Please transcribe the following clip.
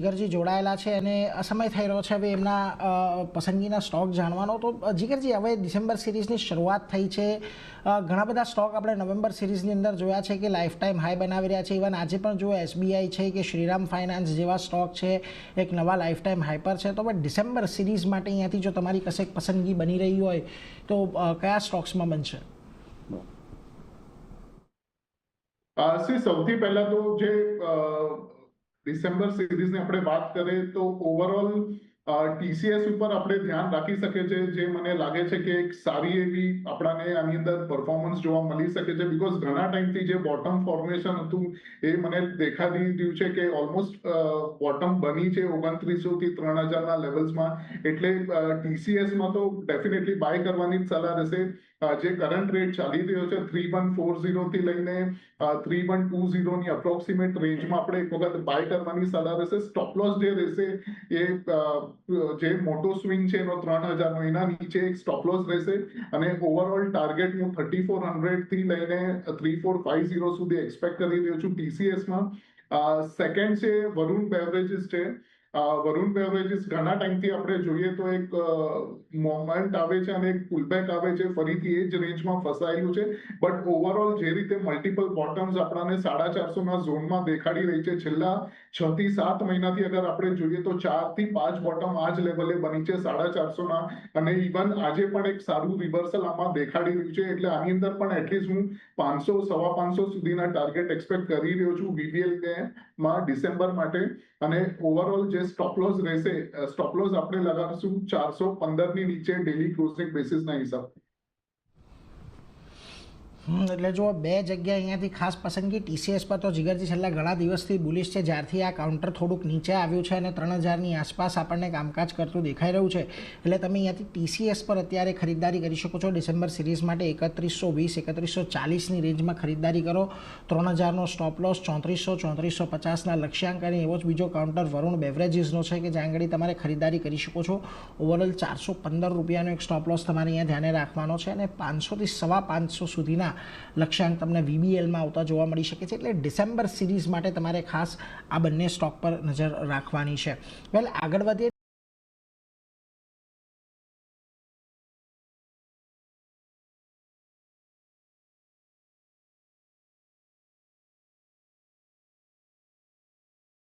જીગરજી જોડાયેલા છે અને સમય થઈ રહ્યો છે હવે એમના પસંદગીના સ્ટોક જાણવાનો. તો જીગરજી, હવે ડિસેમ્બર સિરીઝની શરૂઆત થઈ છે. ઘણા બધા સ્ટોક આપણે નવેમ્બર સિરીઝની અંદર જોયા છે કે લાઈફ ટાઈમ હાઈ બનાવી રહ્યા છે. ઇવન આજે પણ જો SBI છે કે શ્રીરામ ફાઇનાન્સ જેવા સ્ટોક છે એક નવા લાઈફ ટાઈમ હાઈ પર છે. તો હવે ડિસેમ્બર સિરીઝ માટે અહીંયાથી જો તમારી કશેક પસંદગી બની રહી હોય તો કયા સ્ટોક્સમાં બનશે? સૌથી પહેલા તો જે ડિસેમ્બર સિરીઝની આપણે વાત કરીએ તો ઓવરઓલ TCS ઉપર આપણે ધ્યાન રાખી શકીએ છીએ. જે મને લાગે છે કે એક સારી એવી આપણાને આની અંદર પરફોર્મન્સ જોવા મળી શકે છે. બીકોઝ ઘણા ટાઈમથી જે બોટમ ફોર્મેશન હતું એ મને દેખાડી રહ્યું છે કે ઓલમોસ્ટ બોટમ બની છે 2900 થી 3000 ના લેવલ્સમાં. એટલે TCSમાં તો ડેફિનેટલી બાય કરવાની જ સલાહ રહેશે. જે કરંટ રેટ ચાલી રહ્યો છે 3140 થી લઈને 3120 ની અપ્રોક્સિમેટ રેન્જમાં આપણે એક વખત બાય કરવાની સલાહ રહેશે. સ્ટોપ લોસ જે રહેશે એ જે મોટો સ્વિંગ છે એનો 3000 નો એના નીચે એક સ્ટોપ લોસ રહેશે અને ઓવરઓલ ટાર્ગેટ હું 3400 થી લઈને 3450 સુધી એક્સપેક્ટ કરી રહ્યો છું TCSમાં. સેકન્ડ છે વરુણ બેવરેજીસ છે. વરુણ બેવરેજીસ ઘણા ટાઈમથી આપણે જોઈએ તો એક મોમેન્ટ આવે છે અને એક પુલબેક આવે છે, ફરીથી એ જ રેન્જમાં ફસાયેલું છે. બટ ઓવરઓલ જે રીતે મલ્ટિપલ બોટમ્સ આપણાને 450 ના ઝોનમાં દેખાડી રહી છે છેલ્લા 6 થી 7 મહિનાથી અગર આપણે જોઈએ તો 4 થી 5 બોટમ આ જ લેવલે બની છે 450 ના. અને ઇવન આજે પણ એક સારું રિવર્સલ આમાં દેખાડી રહ્યું છે. એટલે આની અંદર પણ એટલીસ્ટ હું 500 550 સુધીના ટાર્ગેટ એક્સપેક્ટ કરી રહ્યો છું VBL માં ડિસેમ્બર માટે. અને ઓવરઓલ જે સ્ટોપ લોસ રહેશે, સ્ટોપ લોસ આપણે લગાડશું 415 ની નીચે ડેલી ક્લોઝિંગ બેસિસના હિસાબે. એટલે જો બે જગ્યા અહીંયાથી ખાસ પસંદગી TCS પર તો જીગરજી છેલ્લા ઘણા દિવસથી બુલિશ છે. જ્યારથી આ કાઉન્ટર થોડુંક નીચે આવ્યું છે અને 3000ની આસપાસ આપણને કામકાજ કરતું દેખાઈ રહ્યું છે એટલે તમે અહીંયાથી TCS પર અત્યારે ખરીદારી કરી શકો છો. ડિસેમ્બર સિરીઝ માટે 3120 3140ની રેન્જમાં ખરીદારી કરો. 3000નો સ્ટોપ લોસ, 3400 3450ના લક્ષ્યાંક અને એવો જ બીજો કાઉન્ટર વરુણ બેવરેજીસનો છે કે જ્યાં આગળ તમારે ખરીદારી કરી શકો છો. ઓવરઓલ 415 રૂપિયાનો એક સ્ટોપ લોસ તમારે અહીંયા ધ્યાને રાખવાનો છે અને 500 થી 550 સુધીના લક્ષ્યાંક તમને VBLમાં આવતા જોવા મળી શકે છે. એટલે ડિસેમ્બર સિરીઝ માટે તમારે ખાસ આ બંને સ્ટોક પર નજર રાખવાની છે. વેલ, આગળ વધીએ.